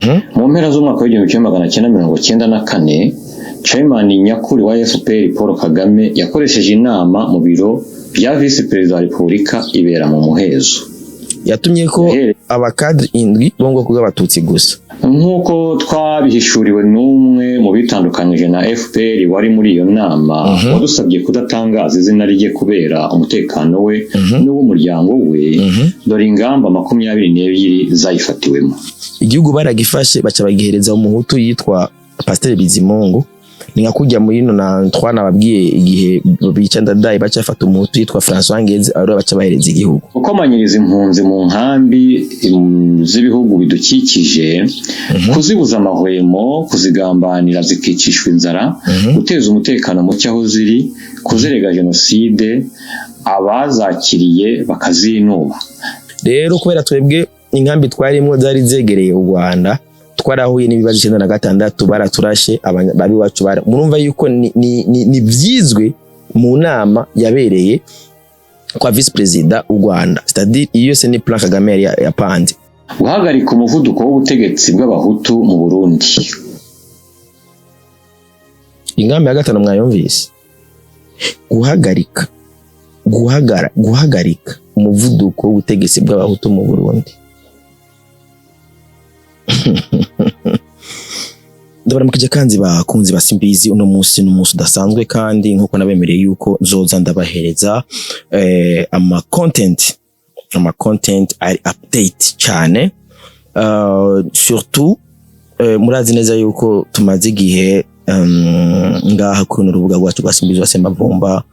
mu mpera z'umwaka w'1994 chairman nyakuri wa FPR Paul Kagame yakoresheje inama mu biro bya vice perezida wa Repubulika ibera mu muhezo, yatumye ko abakadre indwi bongo kuga abatutsi gusa, nkuko twabihishuriwe n'umwe mu bitandukanyije na FPR wari muri iyo nama, wadusabye kudatangaza izina rye kubera umutekano we n'uw'umuryango we, dore ingamba 22 zayifatiwemo. Igihugu baragifashe baca bagihereza umuhutu yitwa Pasteur Bizimungu, ni nka kujya muri no na twana babwiye igihe bica Ndadaye baca fata umuhutu yitwa François Ngeze aro baca bahereza igihugu. Ukomanyiriza impunzi mu nkambi z'ibihugu bidukikije, kuzibuza amahwemo, kuzigambanira zikicishwa inzara, guteza umutekano muke aho ziri, kuzerega jenoside, abazakiriye bakazinuba. Rero kubera twebwe inkambi twarimwo zari zegereye u Rwanda, twarahuye n'ibibazo 96 baraturashe babi wacu bara, murumva yuko ni vyizwe mu nama yabereye kwa vice president u Rwanda, c'est-à-dire iyo se ni plan Kagame yapanze guhagarika umuvuduko w'ubutegetsi bw'abahutu mu Burundi. Ingambi ya gatano mwayumvise, guhagarika umuvuduko w'ubutegetsi bw'abahutu mu Burundi. Ndabaramukije kanzi bakunzi basimbizi, uno munsi n'umunsi udasanzwe kandi nkuko nabemereye yuko nzoza ndabahereza ama content ari update cyane, surtout murazi neza yuko tumaze igihe ngaha kuri urubuga rwacu rwa Simbizi wase Mavumba,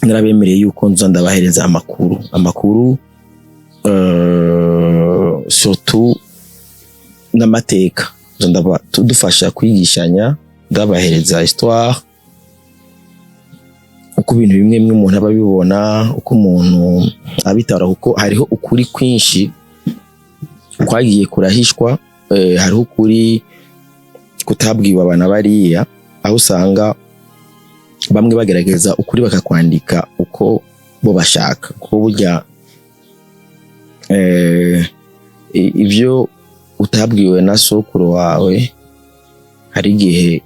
narabemereye yuko nzoza ndabahereza amakuru surtout n'amateka, ndaba tudufasha kwigishanya, ndabahereza histoire, uko ibintu bimwe umuntu ababibona, uko umuntu abitara, uko hariho ukuri kwinshi kwagiye kurahishwa, hariho ukuri kutabwiwe abana bariya, aho usanga bamwe bagerageza ukuri bakakwandika uko bo bashaka, kuko burya ibyo utabwiwe na sokuru wawe hari igihe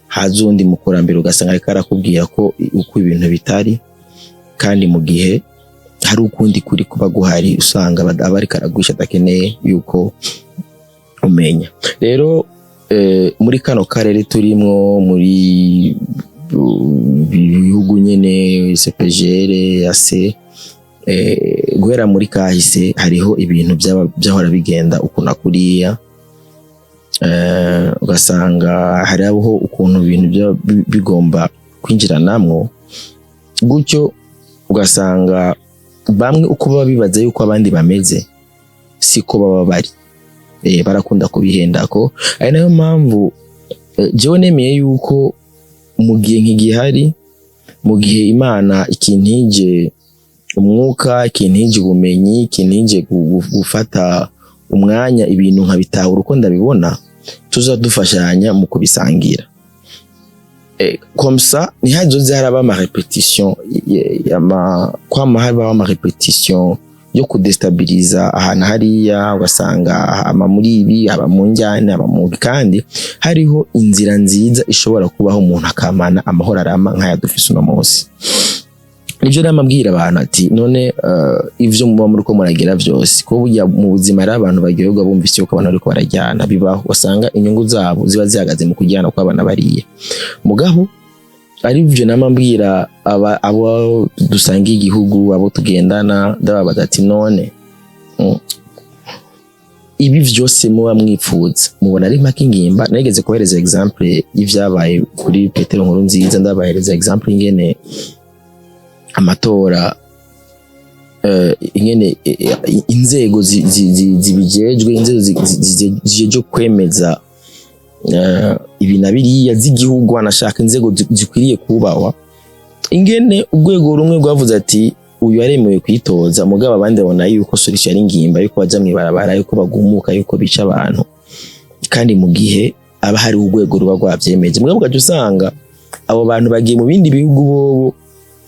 haza undi mukurambere ugasanga ariko arakubwira ko uko ibintu bitari, kandi mu gihe hari ukundi kuri kuba guhari usanga abari karagwisha atakeneye yuko umenya. Rero muri kano karere turimwo, muri bihugu nyene CPGR ase, guhera muri kahise hariho ibintu byahora bigenda ukuna kuriya, ugasanga hariho ukuntu ibintu bigomba kwinjiranamwo, gutyo ugasanga bamwe uko baba bibaza yuko abandi bameze siko baba bari, barakunda kubihendako. Ari nayo mpamvu jewe nemeye yuko mu gihe nk'igihari, mu gihe Imana ikintije umwuka, ikintije ubumenyi, ikintije gufata umwanya ibintu nkabitahura uko ndabibona, tuzadufashanya mu kubisangira. Comme ça nihazoze haraba ama repetition kwama haba ama repetition yo kudestabiliza ahantu hariya, ugasanga ama muri ibi aba mu njyane aba mu, kandi hariho inzira nziza ishobora kubaho umuntu akamana amahoro arama nkaya dufise uno munsi. Nibyo namabwira abantu ati none ivyo muba muri ko muragira byose, ko burya mu buzima ari abantu bagirirwa bumvise yuko abantu ariko barajyana, bibaho wasanga inyungu zabo ziba zihagaze mu kujyana kwa abana bariye. Mugabo ari byo namabwira abo dusanga igihugu, abo tugendana, ndababaza ati none ibi byose muba mwipfuza mubona ari mpaka ingimba. Nageze kohereza example y'ivyabaye kuri Petero Nkurunziza, ndabahereza example ingene amatora ingene inzego zibijejwe, inzego zijeje kwemeza ibinabiriya z'igihugu, anashaka inzego zikwiriye kubawa, ingene urwego rumwe rwavuze ati uyu yaremewe kwitoza, mugabo abandi babona yuko solution ari ngimba, yuko baja mwibarabara, yuko bagumuka, yuko bica abantu, kandi mu gihe aba hari urwego ruba rwavyemeje. Mugabo gaje usanga abo bantu bagiye mu bindi bihugu bobo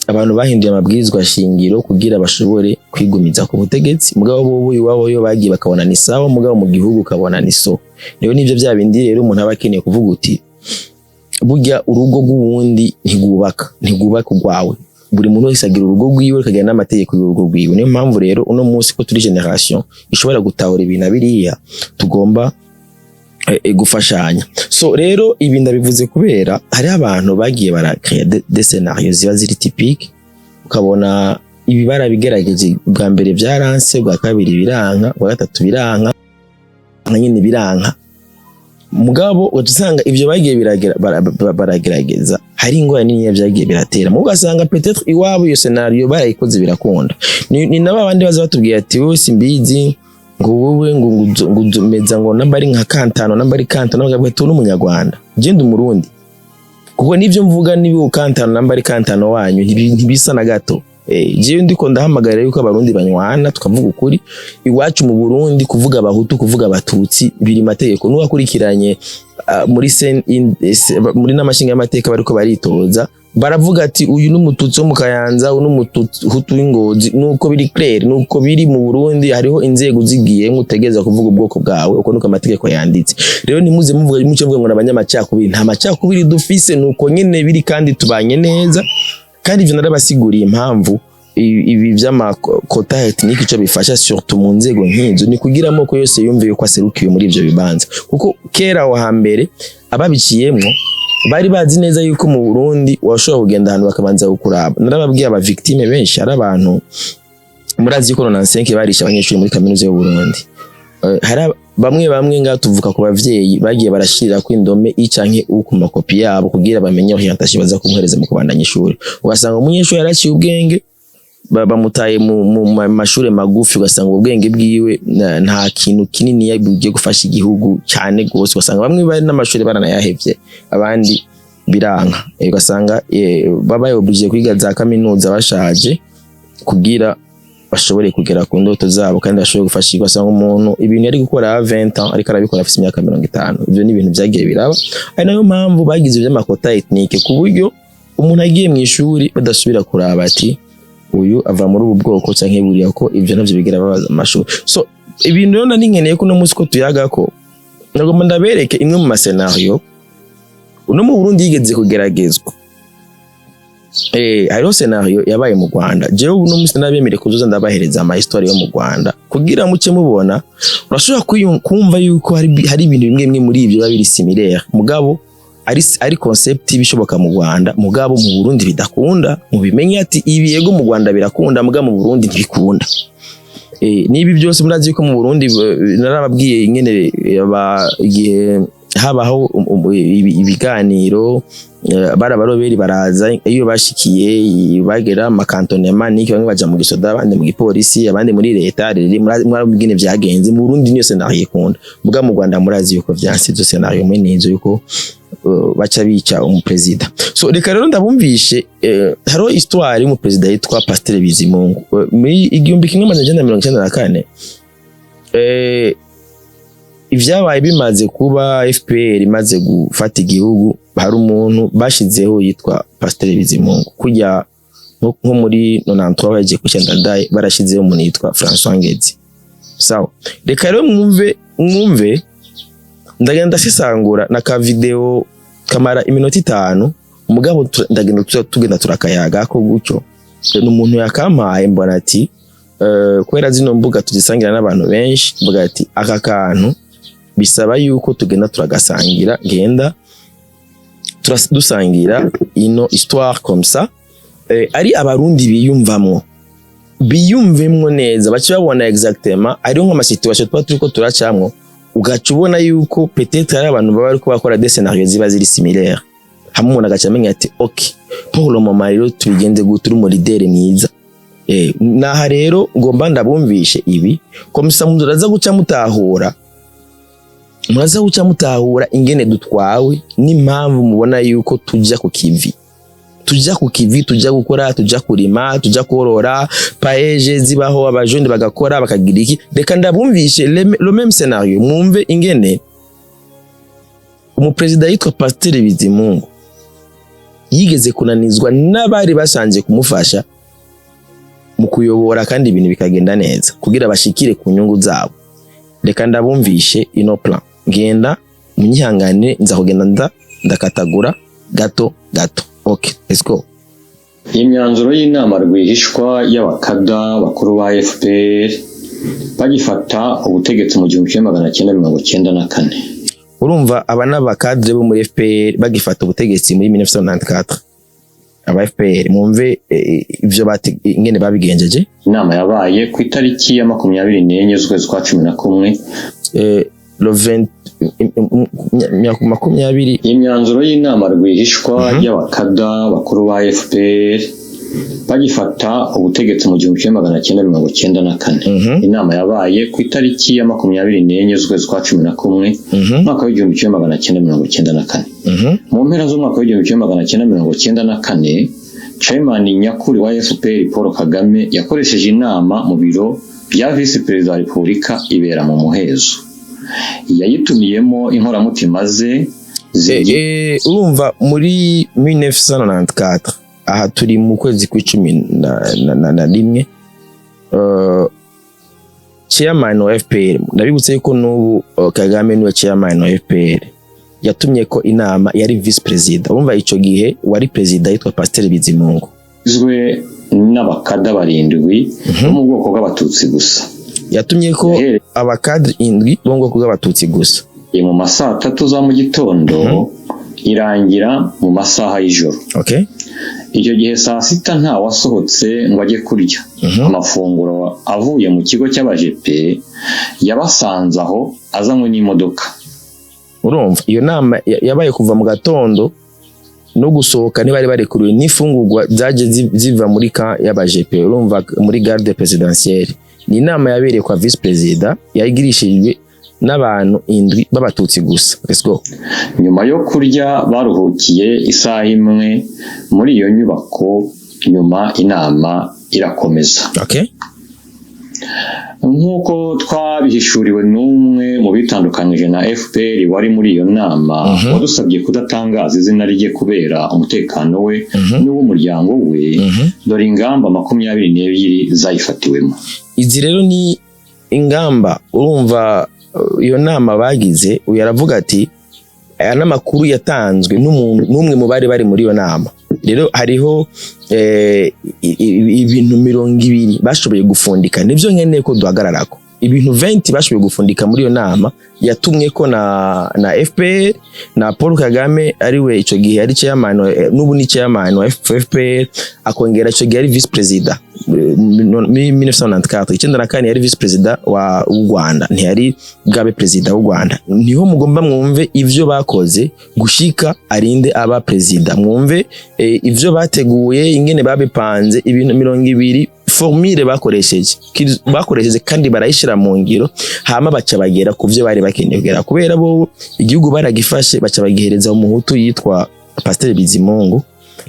abantu bahinduye amabwirizwa shingiro kugira bashobore kwigumiza ku butegetsi mugabo bo iwabo yo bagiye bakabona ni sawa mugabo mu gihugu kabona ni so rero nivyo bya bindi rero umuntu abakeneye kuvuga uti burya urugo rw'uwundi ntigubaka urwawe buri muntu wese agira urugo rwiwe kagira n'amategeko y'urugo rwiwe niyo mpamvu rero uno munsi ko turi generation ishobora gutahura ibintu biriya tugomba gufashanya so rero ibi ndabivuze kubera hari abantu bagiye barakrea des scénarios ziba ziri typique ukabona ibi barabigerageje bwa mbere byaranse bwa kabiri biranka bwa gatatu biranka na nyine biranka mugabo ugasanga ivyo bagiye baragerageza hari ingorane nini byagiye biratera mu ugasanga peut-être iwabo iyo scenario barayikoze birakunda ni nabandi baza batubwiye ati wowe simbizi ngo wowe ngo meza ngo nambari nka kantano nambari kantano nabwo tu n'umunyarwanda gende umurundi kuko nivyo mvuga nibi kantano nambari kantano wanyu ntibisa na gato jewe ndiko ndahamagara yuko abarundi banywana tukavuga ukuri iwacu mu Burundi kuvuga abahutu kuvuga abatutsi biri mategeko nuwakurikiranye muri n'amashinga y'amateka bariko baritoza baravuga ati uyu n'umututsi wo mu Kayanza uyu n'umuhutu w'Ingozi nuko biri clair nuko biri mu Burundi hariho inzego zigiye mutegeza kuvuga ubwoko bwawe uko nuko amategeko yanditse rero nimuze muvuga mucyo mvuga ngo abanyamacakubiri nta macakubiri dufise nuko nyene biri kandi tubanye neza kandi ivyo narabasiguriye impamvu ibi vy'amakota ethnique ico bifasha surtout mu nzego nk'izo ni kugira amoko yose yumve yuko aserukiye muri ivyo bibanza kuko kera aho hambere ababiciyemwo bari bazi neza yuko mu Burundi washobora kugenda ahantu bakabanza gukuraba narababwiye aba victime benshi ari abantu murazi yuko 95 barisha abanyeshuri muri kaminuza y'u Burundi hari bamwe nga tuvuka ku bavyeyi bagiye barashirira ku indome icanke uku makopi yabo kugira bamenye orientation baza kumuhereza mu kubandanya ishuri ugasanga umunyeshuri yaraciye ubwenge bamutaye mu mashuri magufi ugasanga ubwenge bwiwe nta kintu kinini yagiye gufasha igihugu cyane gose ugasanga bamwe bari n'amashuri baranayahevye abandi biranka ugasanga babaye obligé kwiga za kaminuza bashaje kugira bashobore kugera ku ndoto zabo kandi bashobore gufashirwa sanga umuntu ibintu yari gukora 20 ans ariko arabikora afite imyaka 50 ivyo ni ibintu byagiye biraba ari nayo mpamvu bagize by'amakota ethnique ku buryo umuntu agiye mu ishuri badasubira kuraba ati uyu ava muri ubu bwoko canke buriya ko ivyo navyo bigira babaza amashuri so ibintu rero nkeneye ko no munsi ko tuyaga ko nagomba ndabereke imwe mu masenario uno mu Burundi yigeze kugeragezwa hariho scenario yabaye mu Rwanda jewe uno munsi nabemere kuzoza ndabahereza ama history yo mu Rwanda kugira muce mubona urashobora kumva yuko hari ibintu bimwe muri ivyo babiri similaire mugabo ari concept bishoboka mu Rwanda mugabo mu Burundi bidakunda mubimenye ati ibi yego mu Rwanda birakunda mugabo mu Burundi ntibikunda nibi byose murazi yuko mu Burundi narababwiye ingene igihe habaho ibiganiro barabaroberi baraza iyo bashikiye bagera makantonema niki bamwe baja mu gisoda abandi mu gipolisi abandi muri leta riri mwabigine vyagenze mu Burundi niyo scenario ikunda muga mu Rwanda murazi yuko vyansizo scenario mwe nizo yuko baca bica umupresident so reka rero ndabumvishe haro histoire y'umupresident yitwa Pasteur Bizimungu muri 1994 ivyabaye bimaze kuba FPR imaze gufata igihugu hari umuntu bashizeho yitwa Pasteur Bizimungu kujya nko muri 93 baje kucyandadaye barashizeho umuntu yitwa François Ngezi sawa reka rero mwumve ndagenda sisangura na ka video kamara iminota 5 umugabo ndagenda tugenda turakayaga ko gucyo n'umuntu yakampaye mbona ati kwera zino mbuga tuzisangira n'abantu benshi mbuga ati aka kantu bisaba yuko tugenda turagasangira genda dusangira ino histoire comme ça ari abarundi biyumvemwo neza baci babona exactement ari nko ama situation turiko turacamwo ugacubona yuko peut-être ari abantu baba ariko bakora des scénarios ziba ziri similaire hamwe umuntu agacamenya ati okay pour le moment rero tubigenze guturi mu leader mwiza naha rero ngomba ndabumvishe ibi komisa muraza guca mutahura ingene dutwawe n'impamvu mubona yuko tujya ku kivi tujya gukora tujya kurima tujya korora paeje zibaho abajone bagakora bakagira iki reka ndabumvishe le même scénario mwumve ingene umupresident yitwa Pasteur Bizimungu yigeze kunanizwa n'abari basanze kumufasha mu kuyobora kandi ibintu bikagenda neza kugira bashikire ku nyungu zabo. Reka ndabumvishe ino plan, genda munyihangane nza kugenda ndakatagura gato. Okay, let's go. Imyanzuro y'inama rwihishwa y'abakada bakuru ba FPR bagifata ubutegetsi mu 1994. Urumva aba n'abakadre bo muri FPR bagifata ubutegetsi muri 1994. Aba FPR mumve ivyo ingene babigenjeje. Inama yabaye ku itariki ya 24 z'ukwezi kwa 11 le 20 makumyabiri. Imyanzuro y'inama rwihishwa y'abakada bakuru ba FPR bagifata ubutegetsi mu 1994. Inama yabaye ku itariki ya 24 z'ukwezi kwa 11 mwaka w'1994. Mu mpera z'umwaka w'1994 Chairman nyakuri wa FPR Paul Kagame yakoresheje inama mu biro bya Vice President wa Repubulika ibera mu muhezo. Yayitumiyemo inkoramutima ze urumva muri 1994 aha turi mu kwezi kwa 11 chairman wa FPR ndabibutse yuko n'ubu Kagame niwe chairman wa FPR yatumye ko inama yari vice president. Urumva ico gihe wari president yitwa Pasteur Bizimungu izwe n'abakada barindwi mu bwoko bw'abatutsi gusa. Yatumye ko abakadre indwi bo bwoko bw'abatutsi gusa. Mu masaha 3 za mu gitondo irangira mu masaha y'ijoro. Okay. Icyo gihe saa 6 nta wasohotse ngo ajye kurya. Amafunguro avuye mu kigo cy'abajepe yabasanze aho azanywe n'imodoka. Urumva iyo nama yabaye kuva mu gatondo no gusohoka ntibari barekuriwe n'ifungurwa zaje ziva muri ka y'abajepe. Urumva muri garde présidentielle ni inama yabereye kwa vice president yagirishijwe n'abantu indwi b'abatutsi gusa. Let's go. Nyuma yo kurya baruhukiye isaha imwe muri iyo nyubako, nyuma inama irakomeza. Okay. Nkuko twabihishuriwe n'umwe mu bitandukanyije na FPR wari muri iyo nama wadusabye kudatangaza izina rye kubera umutekano we n'uw'umuryango we, dore ingamba 22 zayifatiwemo. Izi rero ni ingamba. Urumva iyo nama bagize yaravuga ati aya namakuru yatanzwe n'umwe mu bari muri iyo nama. Rero hariho ibintu 20 bashoboye gufundika, nivyo nkeneye ko duhagararako. Ibintu 20 bashoboye gufundika muri iyo nama yatumwe ko na FPR na Paul Kagame ariwe ico gihe ari chairman n'ubu ni chairman wa FPR, akongera ico gihe ari vice president 1994. Icyenda kane yari vice president wa Rwanda, ntiyari bwabe president w'u Rwanda. Niho mugomba mwumve ivyo bakoze gushika arinde aba president. Mwumve ivyo bateguye ingene babipanze ibintu 20 formule bakoresheje kandi barayishira mu ngiro, hama baca bagera kuvyo bari bakeneye kugera, kubera bo igihugu baragifashe baca bagihereza umuhutu yitwa Pasteur Bizimungu.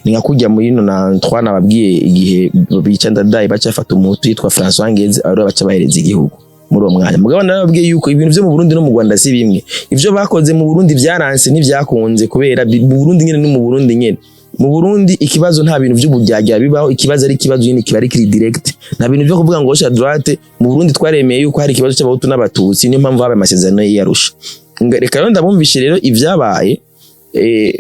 Ninga kujya muri 93 nababwiye igihe bica Ndadaye baca fata umuhutu yitwa François Ngeze aro baca bahereza igihugu muri uwo mwanya. Mugabo nababwiye yuko ibintu byo mu Burundi no mu Rwanda si bimwe. Ivyo bakoze mu Burundi byaranse n'ivyakunze, kubera mu Burundi nyene no mu Burundi nyene. Mu Burundi ikibazo nta bintu by'ubujyajya bibaho, ikibazo ari ikibazo nyine kibari kiri direct, nta bintu byo kuvuga ngo gauche droite. Mu Burundi twaremeye yuko hari ikibazo cy'abahutu n'abatutsi, niyo mpamvu habaye amasezerano y'Arusha. Reka rero ndabumvishe rero ivyabaye.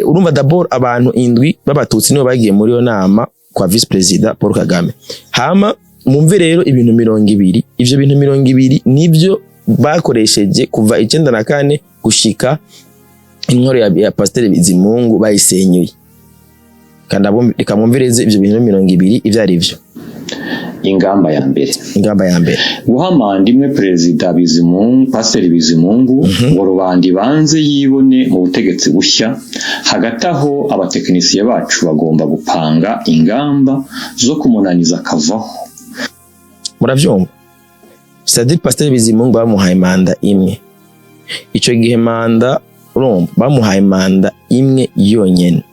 Urumva d'abord abantu indwi b'abatutsi nibo bagiye muri yo nama kwa vice president Paul Kagame. Hama mumve rero ibintu 20, ivyo bintu 20 nibyo bakoresheje kuva 94 gushika inkoro ya Pasteur Bizimungu bayisenyuye. Kandi reka mwumvireze ivyo bintu 20 ivyo ari byo. Ingamba ya mbere guhamanda imwe Perezida Bizimungu, Pasteur Bizimungu ngo rubandi banze yibone mu butegetsi bushya. Hagati aho abatekinisiye bacu bagomba gupanga ingamba zo kumunaniza akavaho. Muravyumva? C'est-à-dire Pasteur Bizimungu bamuhaye manda imwe. Ico gihe manda urumva bamuhaye manda imwe yonyene.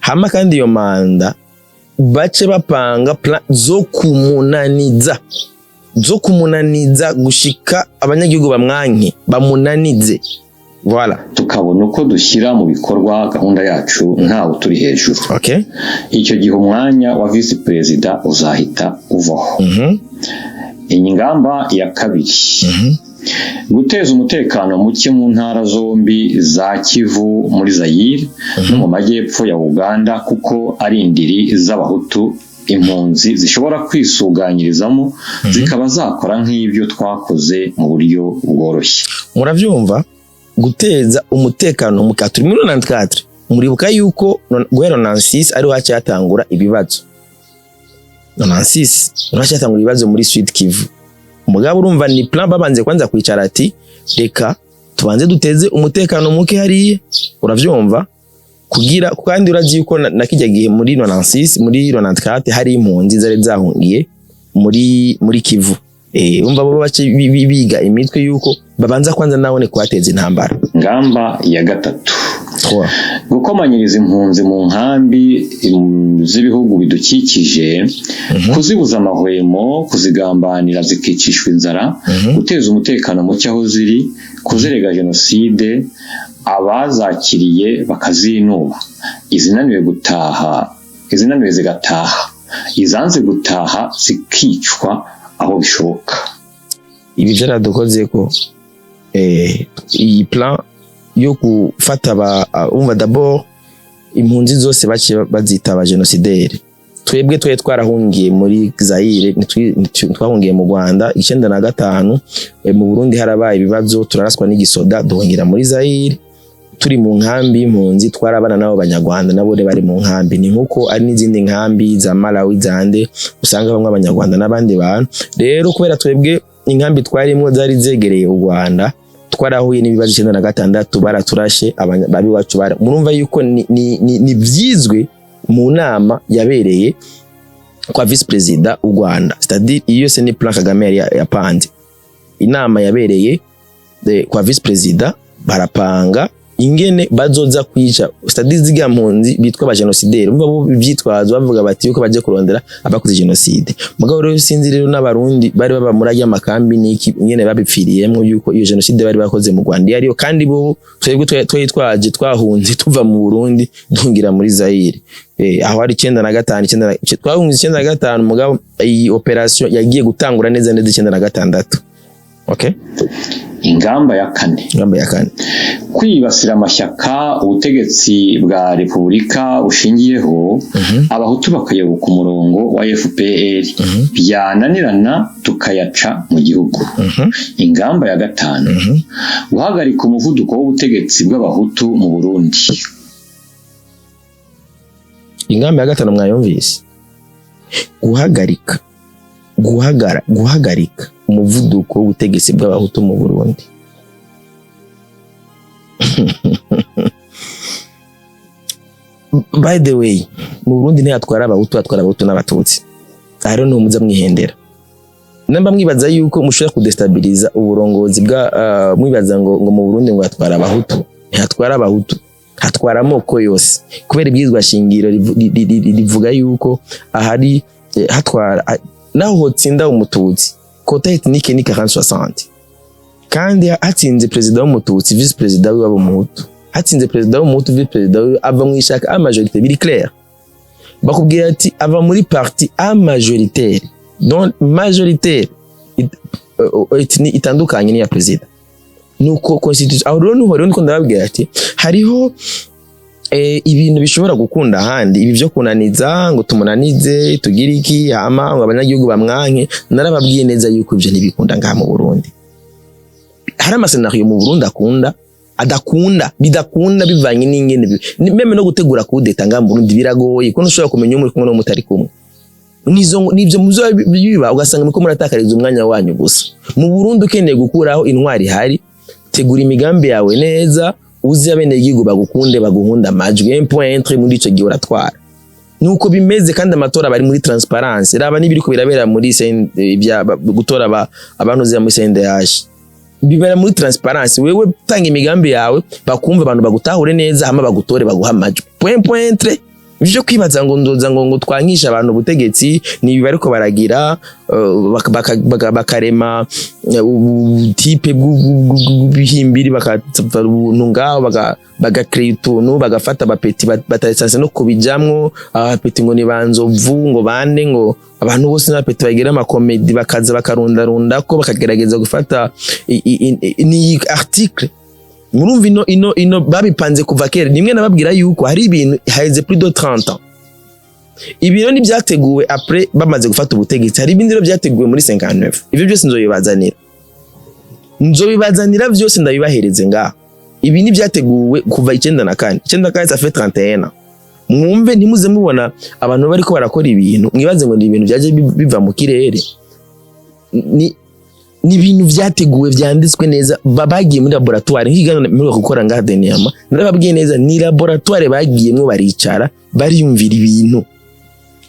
Hama kandi iyo manda bace bapanga plan zo kumunaniza gushika abanyagihugu bamwanke bamunanize. voilà tukabona uko dushyira mu bikorwa gahunda yacu ntawe turi hejuru. Okay, icyo gihe umwanya wa vice perezida uzahita uvaho. Ingamba ya kabiri, guteza umutekano muke mu ntara zombi za Kivu muri Zaire no mu majyepfo ya Uganda, kuko ari indiri z'abahutu impunzi zishobora kwisuganyirizamo zikaba zakora nk'ibyo twakoze mu buryo bworoshye. Muravyumva, guteza umutekano muke. Turi muri 94, muribuka yuko guhera 96 ari wacyatangura ibibazo. 96 wacyatangura ibibazo muri Sud Kivu. Mugabo urumva ni plan babanze kwanza kwicara ati reka tubanze duteze umutekano muke hariye, uravyumva, kugira kandi urazi yuko nakijya gihe muri 96 muri 94 hari impunzi zari zahungiye muri Kivu. Umva bo bace biga imitwe yuko babanza kwanza nabone kwateza intambara. Ngamba ya gatatu, gukomanyiriza impunzi mu nkambi z'ibihugu bidukikije, kuzibuza amahwemo, kuzigambanira zikicishwa inzara, guteza umutekano muke aho ziri, kuzerega jenoside, abazakiriye bakazinuba, izinaniwe zigataha, izanze gutaha zikicwa aho bishoboka. Ibi byaradukoze ko iyi plan yo gufata umva d'abord impunzi zose bazita aba genocidaire. Twebwe twarahungiye muri Zaire, twahungiye mu Rwanda 95, mu Burundi harabaye ibibazo turaraswa n'igisoda duhungira muri Zaire. Turi mu nkambi impunzi twarabana nabo Banyarwanda nabo bari mu nkambi, ni nkuko ari n'izindi nkambi za Malawi zande usanga bamwe Abanyarwanda n'abandi bantu. Rero kubera twebwe inkambi twarimo zari zegereye u Rwanda, twarahuye n'ibibazo 96 baraturashe babi wacu murumva yuko ni byizwe mu nama yabereye kwa vice president u Rwanda. C'est-à-dire iyo se ni plan Kagame yapanze. Inama yabereye kwa vice president barapanga ingene bazoza kwica statistics mpunzi bitwa ba genocidaire. Umva bo byitwazo bavuga bati yuko baje kurondera abakoze genocide. Mugabo rero sinzi rero n'abarundi bari baba muri aya makambi niki ingene babipfiriyemo yuko iyo genocide bari bakoze mu Rwanda yariyo, kandi bo twebwe twitwaje twahunze tuva mu Burundi duhungira muri Zaire. Aho ari 95 twahunze 95, mugabo iyi operation yagiye gutangura neza 96. Okay, ingamba ya kane, kwibasira amashyaka ubutegetsi bwa Repubulika ushingiyeho, abahutu bakayoboka umurongo wa FPR, byananirana tukayaca mu gihugu. Ingamba ya gatanu, guhagarika umuvuduko w'ubutegetsi bw'abahutu mu Burundi. Ingamba ya gatanu mwayumvise, guhagarika umuvuduko w'ubutegetsi bw'abahutu mu Burundi. By the way, mu Burundi ntiyatwara abahutu n'abatutsi. Ahero no muza mwihendera. Namba mwibaza yuko mushobora kudestabiliza uburongozi bwa mwibaza ngo mu Burundi ngo atwara abahutu. Ntiyatwara abahutu, hatwara amoko yose. Kubera ibyizwa shingiro rivuga yuko ahari hatwara naho hotsinda umututsi kota ethnike ni 40-60, kandi hatsinze president w'umututsi vice president w'abo muhutu, hatsinze president w'umuhutu vice president ava mu ishaka a majorité biri clair. Bakubwira ati ava muri parti a majoritaire, donc majoritaire itandukanye ni ya president. Nuko constitution aho rero niko ndababwira ati hariho ibintu bishobora gukunda ahandi, ibi byo kunaniza ngo tumunanize tugira iki hama ngo abanyagihugu bamwanke. Narababwiye neza yuko ibyo ntibikunda ngaha mu Burundi. Hari amasenariyo mu Burundi bidakunda bivanye n'ingene meme no gutegura kudeta ngaha mu Burundi biragoye, kuko ushobora kumenya umwe kumwe no mutari kumwe. Nivyo muzo biba ugasanga muko muratakariza umwanya wanyu gusa. Mu Burundi ukeneye gukuraho intwari hari, tegura imigambi yawe neza, uzi abene igihugu bagukunde baguhunda amajwi point muri ico gihe uratwara. Nuko bimeze, kandi amatora bari muri transparence. Raba nibiriko birabera muri gutora abantu zya muri CNDH bibera muri transparence. Wewe tanga imigambi yawe bakumva abantu bagutahure neza, hama bagutore baguha amajwi point ivyo kwibaza ngo ndoza ngo twankisha abantu ubutegetsi ni bariko baragira bakarema type bw'ibihimbiri bakatsa ubuntu ngaho bagakreate utuntu bagafata abapeti batasanse no kubijamwo abapeti ngo ni banzovu ngo bande ngo abantu bose n'abapeti bagira amakomedi bakaza bakarundarunda ko bakagerageza gufata ni article murumva ino babipanze kuva kera nimwe nababwira yuko hari ibintu haize plus de 30 ans ibiro ni byateguwe après bamaze gufata ubutegetsi hari ibindi rero byateguwe muri 59 ivyo byose nzobibazanira byose ndabibahereze ngaho ibi ni byateguwe kuva 94 ça fait 31 mwumve ntimuze mubona abantu bariko barakora ibintu mwibaze ngo ni ibintu byaje biva mu kirere ni ibintu byateguwe byanditswe neza bagiye muri laboratoire nkigana muri gukora ngaha Deniyama narababwiye neza ni laboratoire bagiyemwe baricara bariyumvira ibintu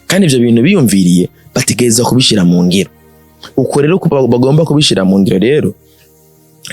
kandi ivyo bintu biyumviriye bategeza kubishira mu ngiro uko rero bagomba kubishira mu ngiro rero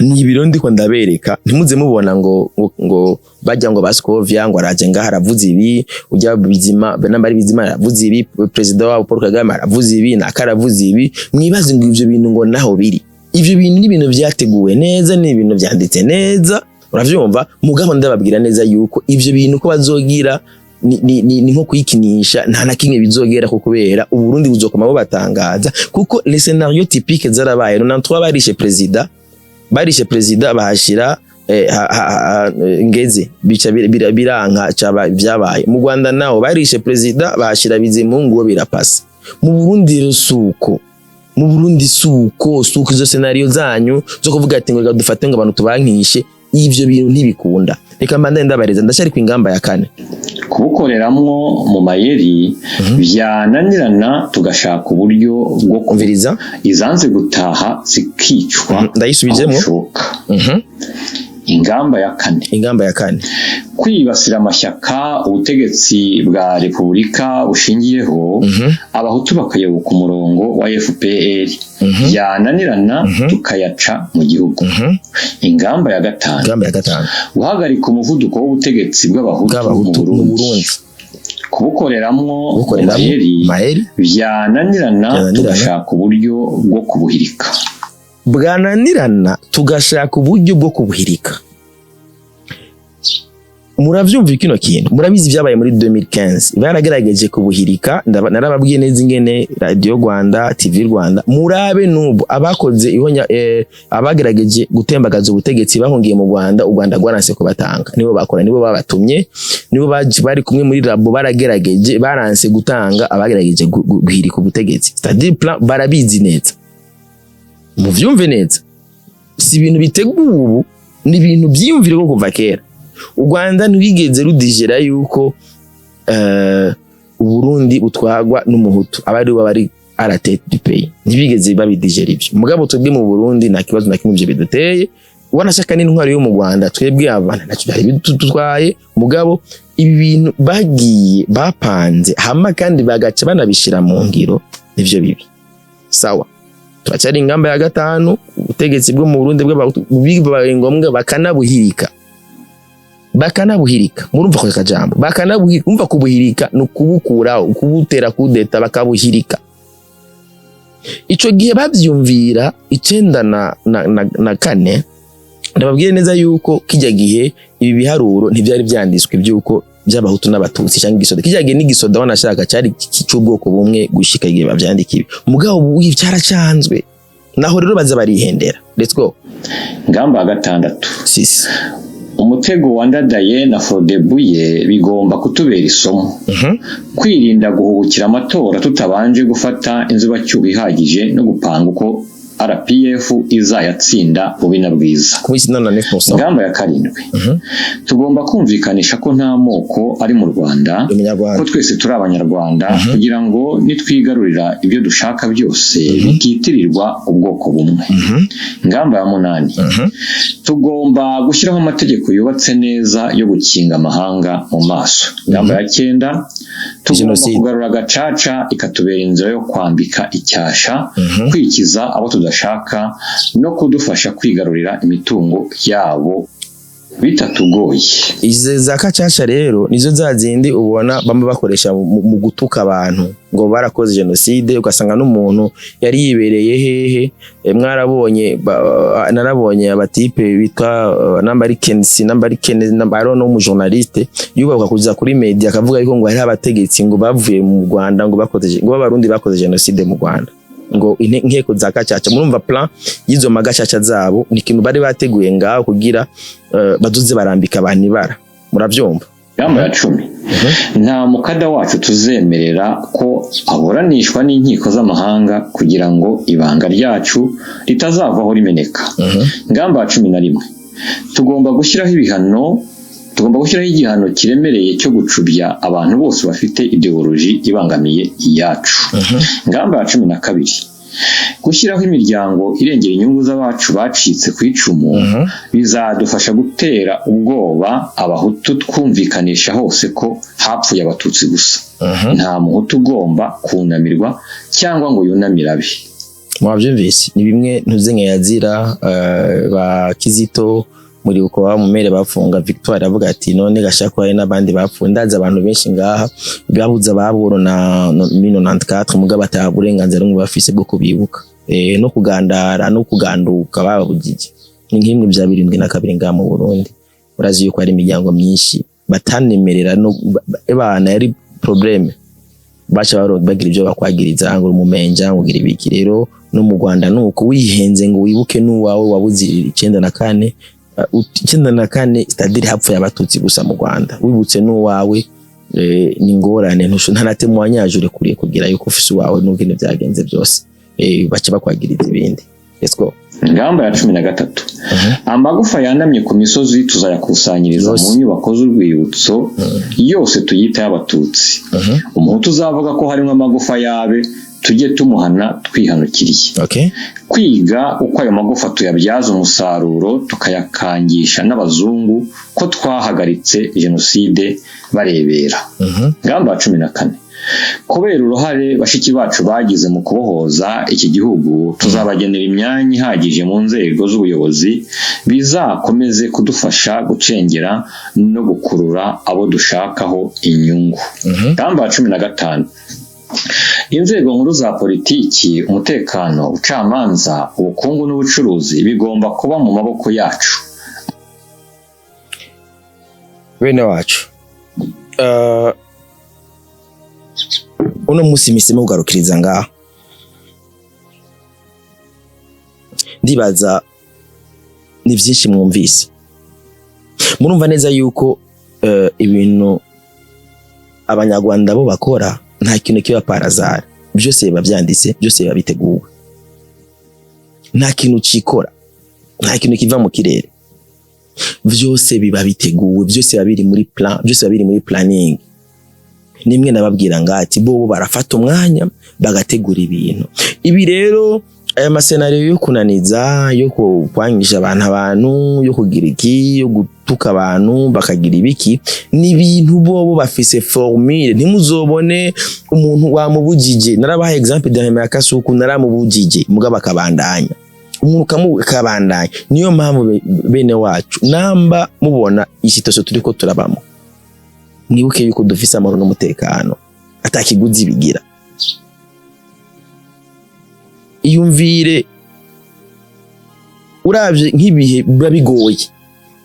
ni ibiro ndiko ndabereka ntimuze mubona ngo bajya ngo Baskovia ngo araje ngaha aravuze ibi ujya bizima nambari bizima aravuze ibi president wa Paul Kagame aravuze ibi nakaravuze ibi mwibaze ngo ivyo bintu ngo naho biri ivyo bintu ni ibintu byateguwe neza ni ibintu byanditse neza uravyumva mugabo ndababwira neza yuko ivyo bintu ko bazogira ni nko kuyikinisha nta na kimwe bizogera ko kubera uburundi buzokoma bo batangaza kuko les scénarios typiques zarabaye no nantwa barishe president bahashira ngeze bica biranka caba byabaye mu Rwanda naho barishe president bahashira Bizimungu ngo birapasa mu Burundi rusuko mu Burundi suko izo scenario zanyu zo kuvuga ati ngo dufate ngo abantu tubankishe ivyo bintu ntibikunda reka mbanda ndabareza ndashari kwingamba ya 4 kubukoreramwo mu mayeri byananirana tugashaka uburyo bwo kumviriza izanze gutaha zikicwa ndayisubijemo ingamba ya 4 kwibasira amashyaka ubutegetsi bwa Repubulika bushingiyeho abahutu bakayoboka umurongo wa FPR yananirana tukayaca mu gihugu ingamba ya 5 guhagarika umuvuduko w'ubutegetsi bw'abahutu mu Burundi kubukoreramwo mayeri byananirana tugashaka uburyo bwo kubuhirika bwananirana tugashaka uburyo bwo kubuhirika muravyumva kino kintu murabizi byabaye muri 2015 baragerageje kubuhirika narababwiye neza ingene Radio Rwanda TV Rwanda murabe nubu abakoze ihonya abagerageje gutembagaza ubutegetsi bahungiye mu Rwanda u Rwanda rwaranse kubatanga nibo bakora nibo babatumye nibo bari kumwe muri labo baragerageje baranse gutanga abagerageje guhirika ubutegetsi c'est-à-dire plan barabizi neza muvyumve neza si ibintu biteguwe ubu ni ibintu byiyumvire ko kuva kera u Rwanda ntiwigeze rudigera yuko Burundi butwagwa n'umuhutu abari bari à la tête du pays ntibigeze babidigera ibyo mugabo twebwe mu Burundi nta kibazo na kimwe byo biduteye wanashaka n'intwari yo mu Rwanda twebwe abana nacyo byari bidutwaye mugabo ibi bintu bagiye bapanze hama kandi bagaca banabishira mu ngiro nivyo bibi sawa turacyari ingamba ya 5 ubutegetsi bwo mu Burundi bw'abaye ngombwa bakanabuhirika murumva ko kajambo bakanabuhirika umva kubuhirika no kubukura kubutera kudeta bakabuhirika ico gihe bavyumvira 9 ndababwiye neza yuko kijya gihe ibi biharuro ntibyari byanditswe byuko by'abahutu n'abatutsi cyangwa igisoda kijya gihe n'igisoda wanashaka cyari cy'ubwoko bumwe gushika igihe bavyandika ibi mugabo ubu cyaracanzwe naho rero baza barihendera let's go ngamba ya 6 sisi umutego wandadaye na Frodebuye bigomba kutubera isomo kwirinda guhubukira amatora tutabanje gufata inzubacyuho ihagije no gupanga uko RPF izayatsinda bubina bwiza ingamba ya 7 tugomba kumvikanisha ko nta moko ari mu Rwanda ko twese turi abanyarwanda kugira ngo nitwigarurira ibyo dushaka byose bikitirirwa ubwoko bumwe ingamba ya 8 tugomba gushyiraho amategeko yubatse neza yo gukinga amahanga mu maso ingamba ya 9 tugomba kugarura gacaca ikatubera inzira yo kwambika icyasha kwikiza abo tudashaka no kudufasha kwigarurira imitungo yabo bitatugoye. Ize za Gacaca rero nizo zazindi ubona bamwe bakoresha mu gutuka abantu ngo barakoze genocide, ugasanga n'umuntu yari yibereye hehe. Mwarabonye narabonye abatipe bitwa Nambarikens nambaro no mu journaliste yubavuga kuza kuri media akavuga yuko ngo hari abategetsi ngo bavuye mu Rwanda ngo bakoze ngo abarundi bakoze genocide mu Rwanda, ngo inkeko za Gacaca. Murumva plan yizo magacaca zabo ni kintu bari bateguye ngaho kugira baduze barambika abantu ibara. Muravyumva? Ingamba ya 10 nta mukada wacu tuzemerera ko aboranishwa n'inkiko z'amahanga kugira ngo ibanga ryacu ritazavaho rimeneka. Ingamba ya 11 tugomba gushyiraho igihano kiremereye cyo gucubya abantu bose bafite ideology ibangamiye iyacu. Ingamba ya 12 gushyiraho imiryango irengera inyungu z'abacu bacitse ku icumu bizadufasha gutera ubwoba abahutu, twumvikanisha hose ko hapfuye abatutsi gusa. Nta muhutu ugomba kunamirwa cyangwa ngo yunamire abe. Mwabyumvise ni bimwe ntuzenye yazira ba Kizito muri uko bamumere bafunga Victoire avuga ati none gashaka hari nabandi bapfundaza abantu benshi ngaha babuza baburo na 94 mugabo ataha burenganzira ngo bafise bwo kubibuka no kugandara no kuganduka babujije. Ni nkimwe bya 72 ngaha mu Burundi. Urazi yuko ari imiryango myinshi batanemerera no bana yari probleme bacha bagira ibyo bakwagiriza ngo umumenja ngo gira ibiki. Rero no mu Rwanda nuko wihenze ngo wibuke n'uwawe wabuze 94 stadiri hapfuye abatutsi gusa mu Rwanda, wibutse n'uwawe ni ngorane ntanatemwa nyajure kuriye kugira yuko ufise uwawe n'ubwene byagenze byose bace bakwagiriza ibindi. Let's go. Ingamba ya 13 amagufa yanamye ku misozi tuzayakusanyiriza mu nyubako z'urwibutso yose tuyita y'abatutsi. Umuntu uzavuga ko harimo amagufa yabe tujye tumuhana twihanukiriye. Kwiga uko ayo magufa tuyabyaza umusaruro tukayakangisha n'abazungu ko twahagaritse genocide barebera. Ingamba ya 14 kubera uruhare bashiki bacu bagize mu kubohoza iki gihugu tuzabagenera imyanya ihagije mu nzego z'ubuyobozi bizakomeze kudufasha gucengera no gukurura abo dushakaho inyungu. Ingamba ya 15 inzego nkuru za politiki, umutekano, ubucamanza, ubukungu n'ubucuruzi bigomba kuba mu maboko yacu. Bene wacu uno musi misemo ugarukiriza ngaho ndibaza ni byinshi mwumvise. Murumva neza yuko ibintu abanyarwanda bo bakora nta kintu kiba parazara, byose biba byanditse, byose biba biteguwe, nta kintu cikora, nta kintu kiva mu kirere, byose biba biteguwe, byose biba biri muri plan, byose biba biri muri planning. Nimwe nababwira ngati bo barafata umwanya bagategura ibintu ibi. Rero aya masenariyo yo kunaniza, yo kwangisha abantu, yo kugira iki, yo gutuka abantu bakagira ibiki, ni ibintu bo bafise formule. Ntimuzobone umuntu wamubujije. Narabaha example de Kasuku, naramubujije mugabo akabandanya, umuntu kamukabandanya. Niyo mpamvu bene wacu namba mubona isitosho turiko turabamo, mwibuke yuko dufise amahoro n'umutekano atakiguzi bigira. Iyumvire uravye nk'ibihe biba bigoye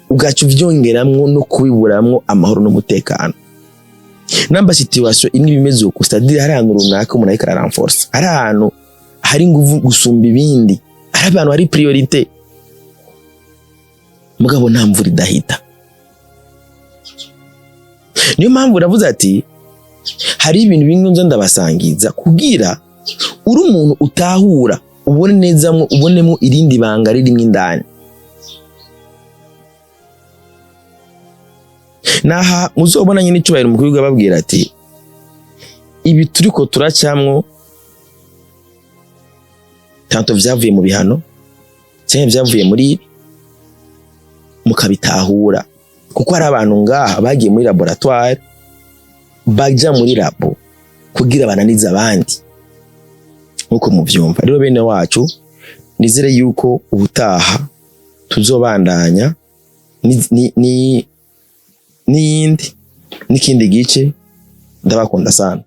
ugacu vyongeramwo no kubiburamwo amahoro n'umutekano. Namba situation imwe bimeze uko stadire hari ahantu runaka umuntu ariko ararenforce, hari ahantu hari nguvu gusumba ibindi, hari abantu hari priorite, mugabo nta mvura idahita. Niyo mpamvu uravuze ati hari ibintu bimwe nzo ndabasangiza kugira uri umuntu utahura ubone neza ubonemo irindi banga ririmo indani. Naha muzobona nyine cyubahiro mu kwiga babwira ati ibi turiko turacamwo tanto vyavuye mu bihano cyane vyavuye muri mukabitahura, kuko hari abantu ngaha bagiye muri laboratoire baja muri labo kugira bananiza abandi nkuko muvyumva. Rero bene wacu nizere yuko ubutaha tuzobandanya n'ikindi gice ndabakunda sana.